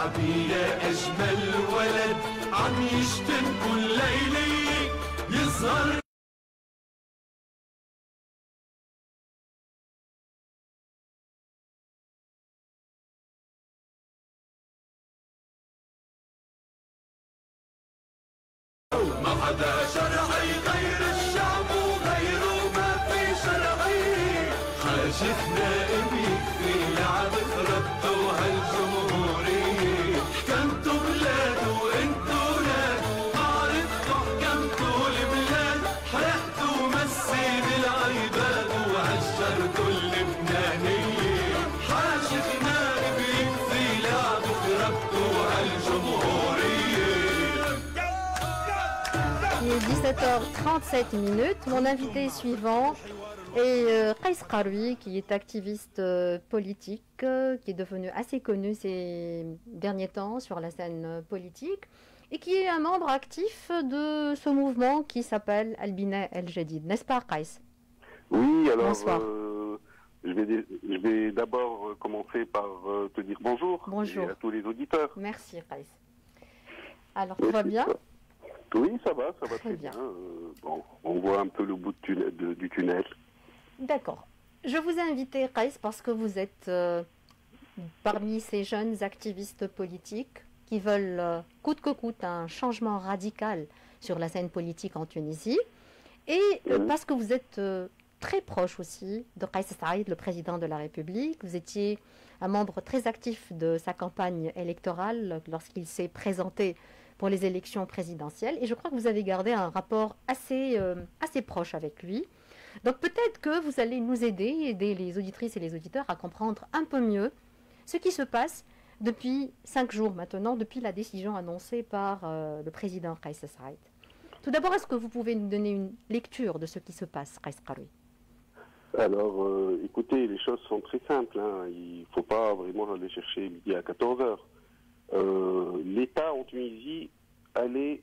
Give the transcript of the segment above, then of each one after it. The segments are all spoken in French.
شعبي يا أجمل ولد عم يشتم كل ليلة يظهر ما حدا شرعي غير الشعب وغيره ما في شرعي حاجة نائب يكفي لعب خربتوا هالجمهورية حكمتوا بلاد وانتوا ولاد عرفتوا حكمتوا البلاد حرقتوا مسيد العباد وهجرتوا اللبنانية حاجة نائب يكفي لعب خربتوا هالجمهورية. Il est 17h37 minutes. Mon invité suivant est Qaïs Qaroui, qui est activiste politique, qui est devenu assez connu ces derniers temps sur la scène politique et qui est un membre actif de ce mouvement qui s'appelle Al-Bina El-Jadid. N'est-ce pas, Qaïs? Oui, alors bonsoir. Je vais d'abord commencer par te dire bonjour, bonjour. Et à tous les auditeurs. Merci, Qaïs. Alors, tout va bien? Oui, ça va très bien. Bon, on voit un peu le bout du tunnel. D'accord. Je vous ai invité, Qaïs, parce que vous êtes parmi ces jeunes activistes politiques qui veulent coûte que coûte un changement radical sur la scène politique en Tunisie et parce que vous êtes très proche aussi de Qaïs Saïed, le président de la République. Vous étiez un membre très actif de sa campagne électorale lorsqu'il s'est présenté pour les élections présidentielles et je crois que vous avez gardé un rapport assez proche avec lui. Donc peut-être que vous allez nous aider les auditrices et les auditeurs à comprendre un peu mieux ce qui se passe depuis 5 jours maintenant, depuis la décision annoncée par le président Qaïs Saïed. Tout d'abord, est-ce que vous pouvez nous donner une lecture de ce qui se passe, Qaïs Qaroui? Alors, écoutez, les choses sont très simples. Hein. Il ne faut pas vraiment aller chercher midi à 14h. L'État en Tunisie allait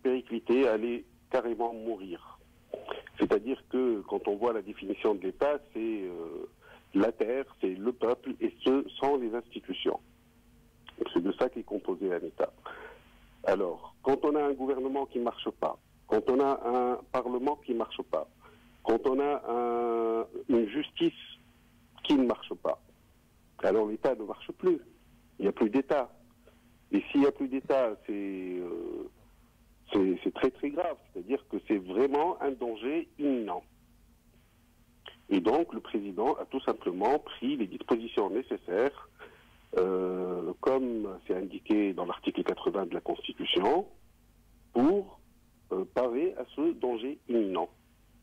péricliter, allait carrément mourir. C'est-à-dire que quand on voit la définition de l'État, c'est la terre, c'est le peuple, et ce sont les institutions. C'est de ça qu'est composé un État. Alors, quand on a un gouvernement qui ne marche pas, quand on a un parlement qui ne marche pas, quand on a une justice qui ne marche pas, alors l'État ne marche plus. Il n'y a plus d'État. Et s'il n'y a plus d'État, c'est très très grave. C'est-à-dire que c'est vraiment un danger imminent. Et donc le président a tout simplement pris les dispositions nécessaires, comme c'est indiqué dans l'article 80 de la Constitution, pour parer à ce danger imminent.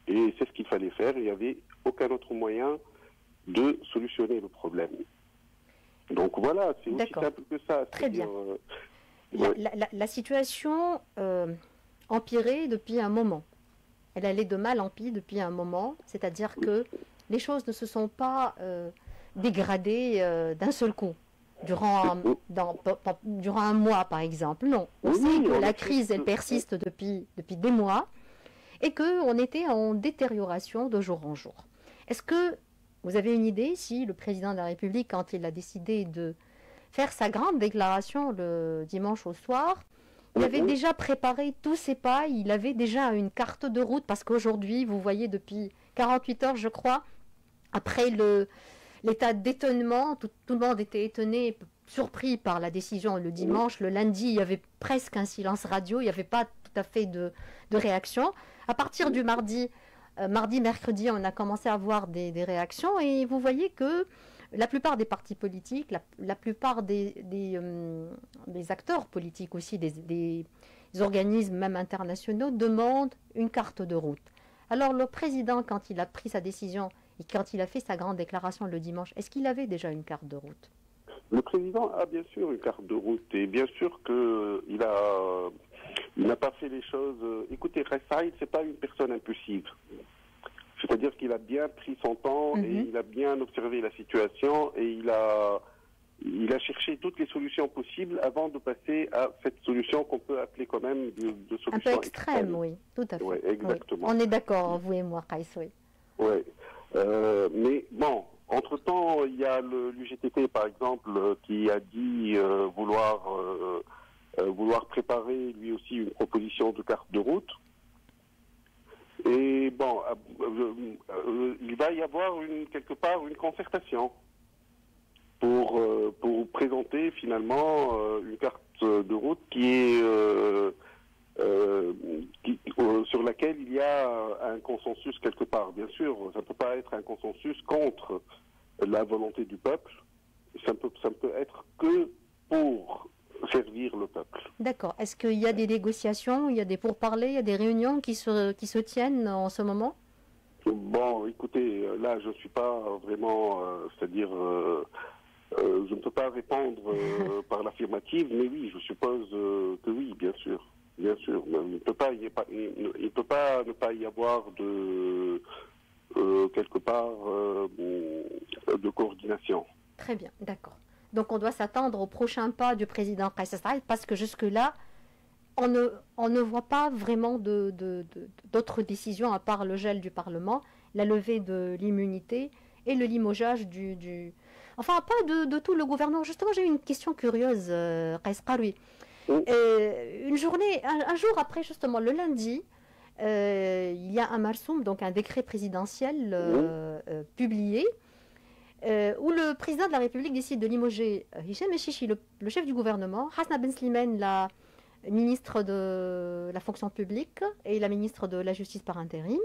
Et c'est ce qu'il fallait faire. Il n'y avait aucun autre moyen de solutionner le problème. Donc voilà, c'est aussi simple que ça. Très bien. La situation empirait depuis un moment. Elle allait de mal en pis depuis un moment, c'est-à-dire que les choses ne se sont pas dégradées d'un seul coup, durant un mois par exemple. Non, on sait que la crise, elle persiste depuis des mois et qu'on était en détérioration de jour en jour. Est-ce que vous avez une idée si le président de la République, quand il a décidé de faire sa grande déclaration le dimanche au soir, il avait déjà préparé tous ses pas, il avait déjà une carte de route, parce qu'aujourd'hui, vous voyez, depuis 48 heures, je crois, après l'état d'étonnement, tout le monde était étonné, surpris par la décision le dimanche. Le lundi, il y avait presque un silence radio, il n'y avait pas tout à fait de réaction. À partir du mardi, mercredi, on a commencé à avoir des réactions et vous voyez que la plupart des partis politiques, la plupart des acteurs politiques aussi, des organismes même internationaux demandent une carte de route. Alors le président, quand il a pris sa décision et quand il a fait sa grande déclaration le dimanche, est-ce qu'il avait déjà une carte de route? Le président a bien sûr une carte de route et bien sûr qu'il n'a pas fait les choses. Écoutez, Qaïs Saïed, c'est pas une personne impulsive. C'est-à-dire qu'il a bien pris son temps et il a bien observé la situation et il a cherché toutes les solutions possibles avant de passer à cette solution qu'on peut appeler quand même de solution un peu extrême, oui, tout à fait. Ouais, exactement. Oui. On est d'accord, vous et moi, Qaïs, oui. Oui. Mais bon, Entre-temps, il y a l'UGTT, par exemple, qui a dit vouloir préparer lui aussi une proposition de carte de route. Et bon, il va y avoir quelque part une concertation pour présenter finalement une carte de route sur laquelle il y a un consensus quelque part. Bien sûr, ça ne peut pas être un consensus contre la volonté du peuple. Ça ne peut être que pour servir le peuple. D'accord. Est-ce qu'il y a des négociations, il y a des pourparlers, il y a des réunions qui se tiennent en ce moment? Bon, écoutez, là, je ne suis pas vraiment, c'est-à-dire, je ne peux pas répondre par l'affirmative, mais oui, je suppose que oui, bien sûr. Bien sûr. Mais il ne peut pas ne pas y avoir quelque part de coordination. Très bien, d'accord. Donc on doit s'attendre au prochain pas du président Kais Saied parce que jusque-là, on ne voit pas vraiment d'autres décisions à part le gel du Parlement, la levée de l'immunité et le limogeage Enfin, pas de tout le gouvernement. Justement, j'ai eu une question curieuse, Kais Qaroui. Un jour après, justement, le lundi, il y a un marsoum, donc un décret présidentiel publié, où le président de la République décide de limoger Hichem Mechichi, le chef du gouvernement, Hasna Ben Slimane, la ministre de la fonction publique et la ministre de la justice par intérim,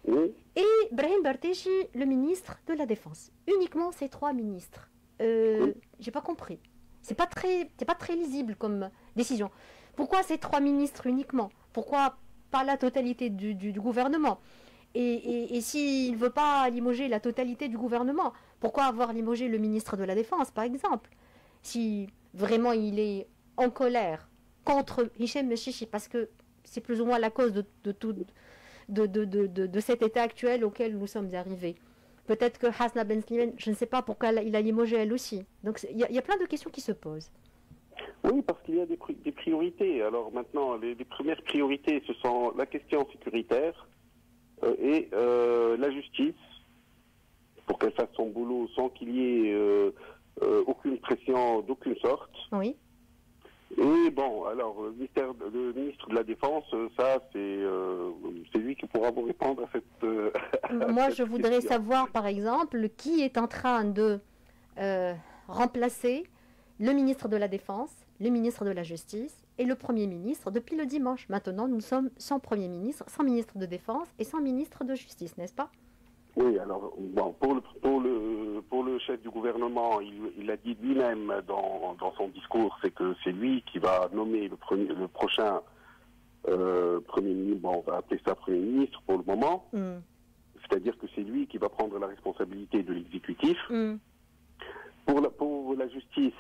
et Brahim Bartechi, le ministre de la défense. Uniquement ces trois ministres. J'ai pas compris. C'est pas très lisible comme décision. Pourquoi ces trois ministres uniquement? Pourquoi pas la totalité du gouvernement? Et s'il ne veut pas limoger la totalité du gouvernement, pourquoi avoir limogé le ministre de la Défense, par exemple? Si vraiment il est en colère contre Hichem Mechichi, parce que c'est plus ou moins la cause de cet état actuel auquel nous sommes arrivés. Peut-être que Hasna Ben Slimane, je ne sais pas pourquoi il a limogé elle aussi. Donc il y a plein de questions qui se posent. Oui, parce qu'il y a des priorités. Alors maintenant, les premières priorités, ce sont la question sécuritaire et la justice, pour qu'elle fasse son boulot sans qu'il y ait aucune pression d'aucune sorte. Oui. Et bon, alors, le ministre de la Défense, ça, c'est lui qui pourra vous répondre à cette... Moi, je voudrais savoir, par exemple, qui est en train de remplacer le ministre de la Défense, le ministre de la Justice et le Premier ministre depuis le dimanche. Maintenant, nous sommes sans Premier ministre, sans ministre de Défense et sans ministre de Justice, n'est-ce pas? Oui, alors, bon, pour le chef du gouvernement, il a dit lui-même dans son discours, c'est que c'est lui qui va nommer le prochain Premier ministre, bon, on va appeler ça Premier ministre pour le moment, c'est-à-dire que c'est lui qui va prendre la responsabilité de l'exécutif. Pour la justice,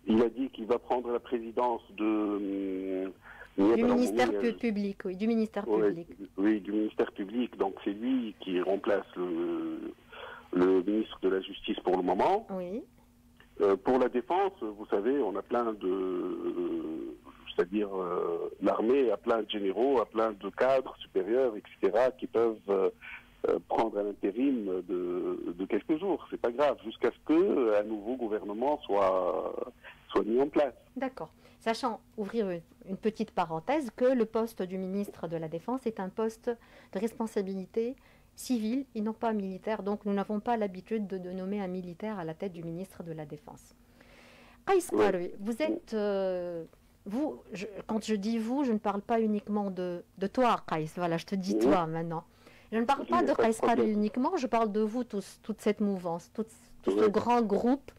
il a dit qu'il va prendre la présidence du ministère public, oui, du ministère public. Oui, du ministère public. Donc c'est lui qui remplace le ministre de la Justice pour le moment. Oui. Pour la défense, vous savez, on a plein c'est-à-dire l'armée a plein de généraux, a plein de cadres supérieurs, etc., qui peuvent prendre un intérim de quelques jours. C'est pas grave, jusqu'à ce qu'un nouveau gouvernement soit mis en place. D'accord. Sachant, ouvrir une petite parenthèse, que le poste du ministre de la Défense est un poste de responsabilité civile et non pas militaire. Donc nous n'avons pas l'habitude de nommer un militaire à la tête du ministre de la Défense. Kais Qaroui, vous êtes... quand je dis vous, je ne parle pas uniquement de toi, Kais. Voilà, je te dis toi maintenant. Je ne parle pas de Kais Qaroui uniquement, je parle de vous tous, toute cette mouvance, tout ce grand groupe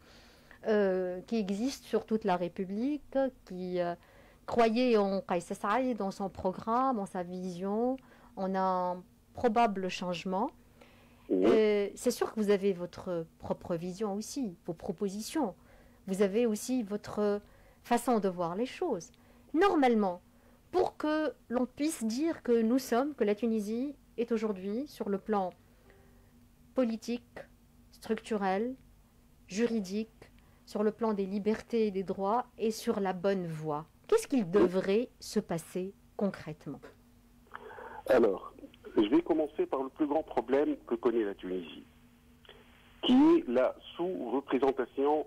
qui existe sur toute la République, qui croyait en Kais Saied, dans son programme, en sa vision, en un probable changement. C'est sûr que vous avez votre propre vision aussi, vos propositions. Vous avez aussi votre façon de voir les choses. Normalement, pour que l'on puisse dire que la Tunisie est aujourd'hui, sur le plan politique, structurel, juridique, sur le plan des libertés et des droits, et sur la bonne voie. Qu'est-ce qu'il devrait se passer concrètement? Alors, je vais commencer par le plus grand problème que connaît la Tunisie. qui est la sous-représentation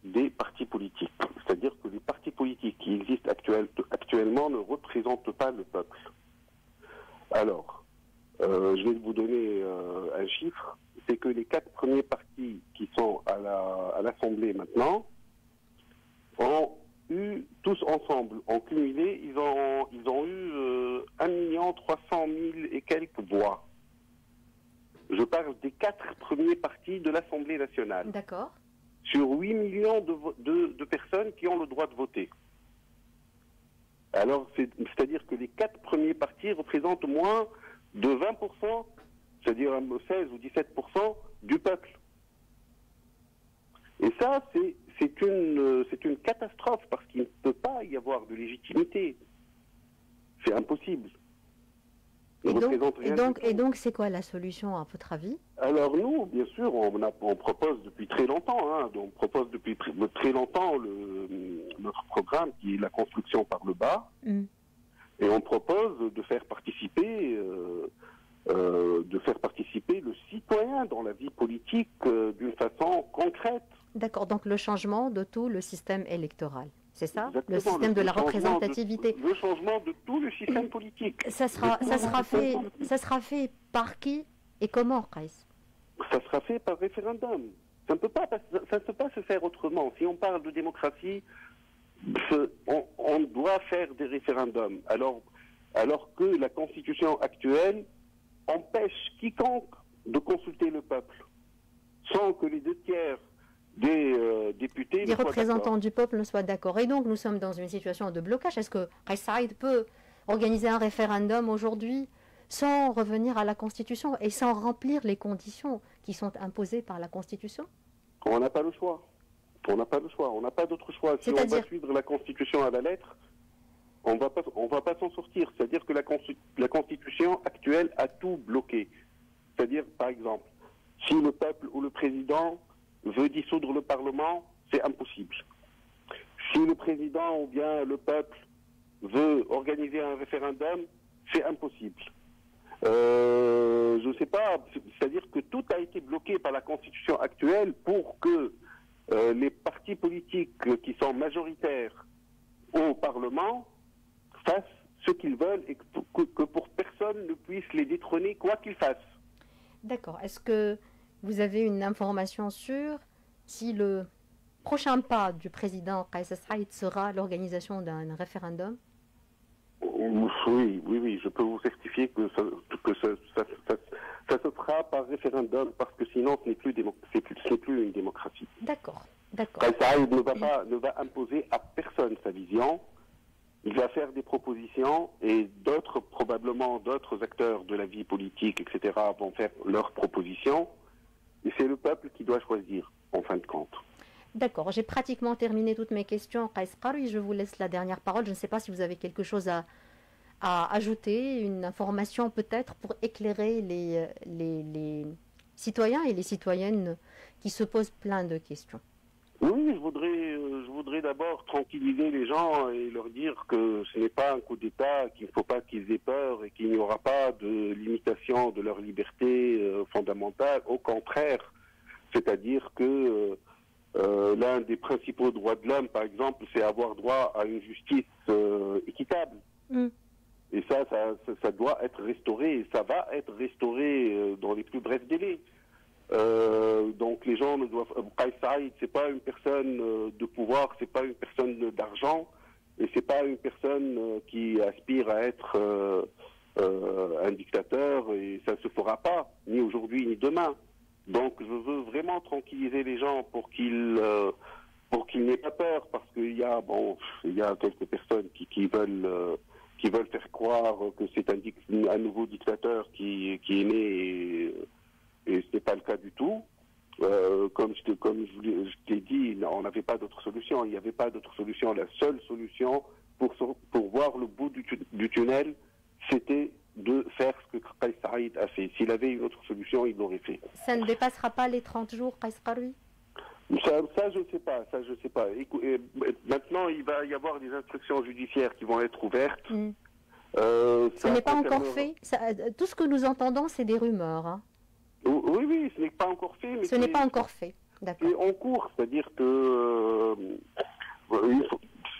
des partis politiques. C'est-à-dire que les partis politiques qui existent actuellement ne représentent pas le peuple. Alors, je vais vous donner un chiffre, c'est que les 4 premiers partis qui sont à l'Assemblée maintenant ont eu, tous ensemble, en cumulé, ils ont eu 1 300 000 et quelques voix. Je parle des 4 premiers partis de l'Assemblée nationale. D'accord. Sur 8 millions de personnes qui ont le droit de voter. Alors, c'est-à-dire que les 4 premiers partis représentent moins de 20%, c'est-à-dire 16 ou 17% du peuple. Et ça, c'est une catastrophe parce qu'il ne peut pas y avoir de légitimité. C'est impossible. Et donc, c'est quoi la solution à votre avis? Alors nous, bien sûr, on propose depuis très longtemps, on propose depuis très longtemps notre programme qui est la construction par le bas, et on propose de faire participer le citoyen dans la vie politique d'une façon concrète. D'accord, donc le changement de tout le système électoral. C'est ça? Exactement, le système de la représentativité. Le changement de tout le système politique. Ça sera fait par qui et comment, Kais? Ça sera fait par référendum. Ça ne peut pas se faire autrement. Si on parle de démocratie, on doit faire des référendums. Alors que la Constitution actuelle empêche quiconque de consulter le peuple, sans que les 2/3 des députés... Les représentants du peuple ne soient d'accord. Et donc, nous sommes dans une situation de blocage. Est-ce que Kais Saïd peut organiser un référendum aujourd'hui sans revenir à la Constitution et sans remplir les conditions qui sont imposées par la Constitution? On n'a pas le choix. On n'a pas le choix. On n'a pas d'autre choix. Si on va suivre la Constitution à la lettre, on va pas s'en sortir. C'est-à-dire que la Constitution actuelle a tout bloqué. C'est-à-dire, par exemple, si le peuple ou le président veut dissoudre le Parlement, c'est impossible. Si le président ou bien le peuple veut organiser un référendum, c'est impossible. Je ne sais pas, c'est-à-dire que tout a été bloqué par la Constitution actuelle pour que les partis politiques qui sont majoritaires au Parlement fassent ce qu'ils veulent et que pour personne ne puisse les détrôner quoi qu'ils fassent. D'accord. Est-ce que vous avez une information sur si le prochain pas du président Kais Saïd sera l'organisation d'un référendum? Oui, je peux vous certifier que ça se fera par référendum parce que sinon ce n'est plus une démocratie. D'accord. Kais Saïd ne va imposer à personne sa vision. Il va faire des propositions et probablement d'autres acteurs de la vie politique, etc., vont faire leurs propositions. Et c'est le peuple qui doit choisir, en fin de compte. D'accord, j'ai pratiquement terminé toutes mes questions. Kais Karoui, je vous laisse la dernière parole. Je ne sais pas si vous avez quelque chose à ajouter, une information peut-être pour éclairer les citoyens et les citoyennes qui se posent plein de questions. Oui, je voudrais d'abord tranquilliser les gens et leur dire que ce n'est pas un coup d'État, qu'il ne faut pas qu'ils aient peur et qu'il n'y aura pas de limitation de leur liberté fondamentale. Au contraire, c'est-à-dire que l'un des principaux droits de l'homme, par exemple, c'est avoir droit à une justice équitable. Et ça doit être restauré, et ça va être restauré dans les plus brefs délais. Donc les gens ne doivent... Kais Saïd, c'est pas une personne de pouvoir, c'est pas une personne d'argent, et c'est pas une personne qui aspire à être un dictateur, et ça ne se fera pas, ni aujourd'hui ni demain. Donc je veux vraiment tranquilliser les gens pour qu'ils n'aient pas peur, parce qu'il y a quelques personnes qui veulent faire croire que c'est un nouveau dictateur qui est né et ce n'est pas le cas du tout. Comme je t'ai dit, on n'avait pas d'autre solution. Il n'y avait pas d'autre solution. La seule solution pour voir le bout du tunnel, c'était de faire ce que Kais Saïd a fait. S'il avait une autre solution, il l'aurait fait. Ça ne dépassera pas les 30 jours, Kais Karoui? Ça, je ne sais pas. Maintenant, il va y avoir des instructions judiciaires qui vont être ouvertes. Ce n'est pas encore fait. Tout ce que nous entendons, c'est des rumeurs. Oui, oui, ce n'est pas encore fait. Mais ce n'est pas encore fait, d'accord. c'est en cours, c'est-à-dire que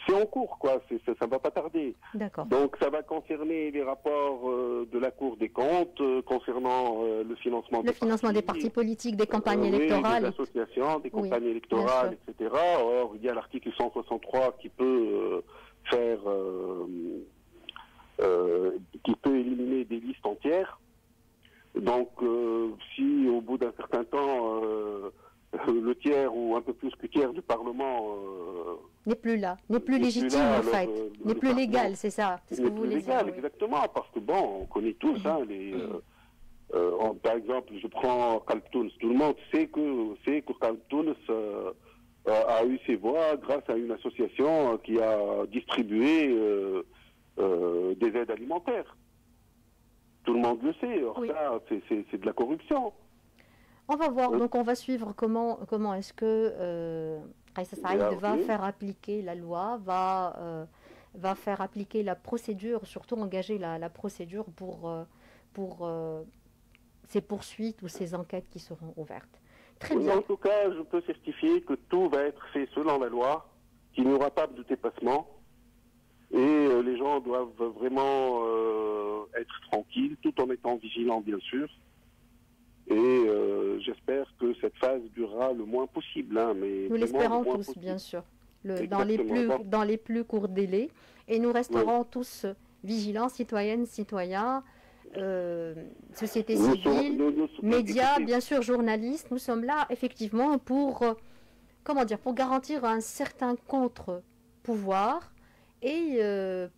c'est en cours, quoi. Ça va pas tarder. D'accord. Donc ça va concerner les rapports de la Cour des comptes concernant le financement des partis politiques, des campagnes oui, électorales. des associations, des Oui, campagnes bien électorales, etc. Or, il y a l'article 163 qui peut qui peut éliminer des listes entières. Donc, si au bout d'un certain temps, le tiers ou un peu plus que tiers du Parlement n'est plus là, n'est plus n'est légitime là, en fait, n'est plus légal, c'est ça, c'est ce que n'est vous plus voulez légal, dire. Oui. exactement, parce que bon, on connaît tous, hein, par exemple, je prends Kalptouns, tout le monde sait que Kalptouns a eu ses voix grâce à une association qui a distribué des aides alimentaires. Tout le monde le sait. Or, Oui. ça, c'est de la corruption. On va voir, donc on va suivre comment est-ce que Kais Saïd va faire appliquer la loi, va faire appliquer la procédure, surtout engager la procédure pour ces poursuites ou ces enquêtes qui seront ouvertes. Très Oui, bien. en tout cas, je peux certifier que tout va être fait selon la loi, qu'il n'y aura pas de dépassement. Et les gens doivent vraiment être tranquilles, tout en étant vigilants, bien sûr. Et j'espère que cette phase durera le moins possible. Hein, mais Nous l'espérons tous, possible. bien sûr, Exactement. dans les plus courts délais. Et nous resterons tous vigilants, citoyennes, citoyens, société civile, médias, bien sûr, journalistes. Nous sommes là, effectivement, pour garantir un certain contre-pouvoir et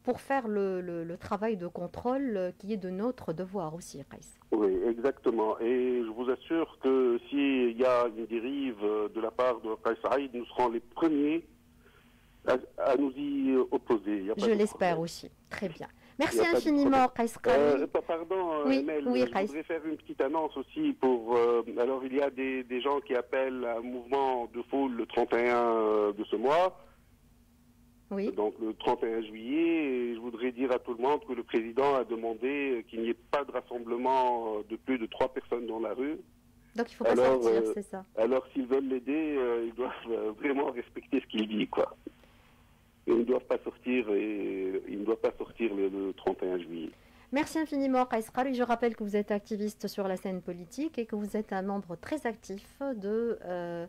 pour faire le travail de contrôle qui est de notre devoir aussi, Kais. Oui, exactement. Et je vous assure que s'il y a une dérive de la part de Kais Saïd, nous serons les premiers à nous y opposer. Je l'espère aussi. Très bien. Merci infiniment, Kais Khali. Pardon, oui, Emel, oui, je voudrais faire une petite annonce aussi pour... alors, il y a des gens qui appellent à un mouvement de foule le 31 de ce mois. Oui. Donc le 31 juillet, et je voudrais dire à tout le monde que le président a demandé qu'il n'y ait pas de rassemblement de plus de 3 personnes dans la rue. Donc il ne faut pas sortir, c'est ça. Alors s'ils veulent l'aider, ils doivent vraiment respecter ce qu'il dit, quoi. Et ils ne doivent pas sortir, le 31 juillet. Merci infiniment, Kais Khali. Je rappelle que vous êtes activiste sur la scène politique et que vous êtes un membre très actif de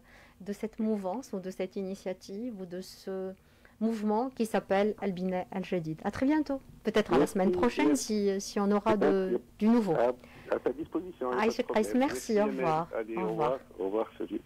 cette mouvance ou de cette initiative ou de ce mouvement qui s'appelle Al-Bina Al-Jadid. À très bientôt. Peut-être à la semaine prochaine si on aura du nouveau. À ta disposition. Aïcha Kais, merci. Au revoir. Allez, au revoir. Salut.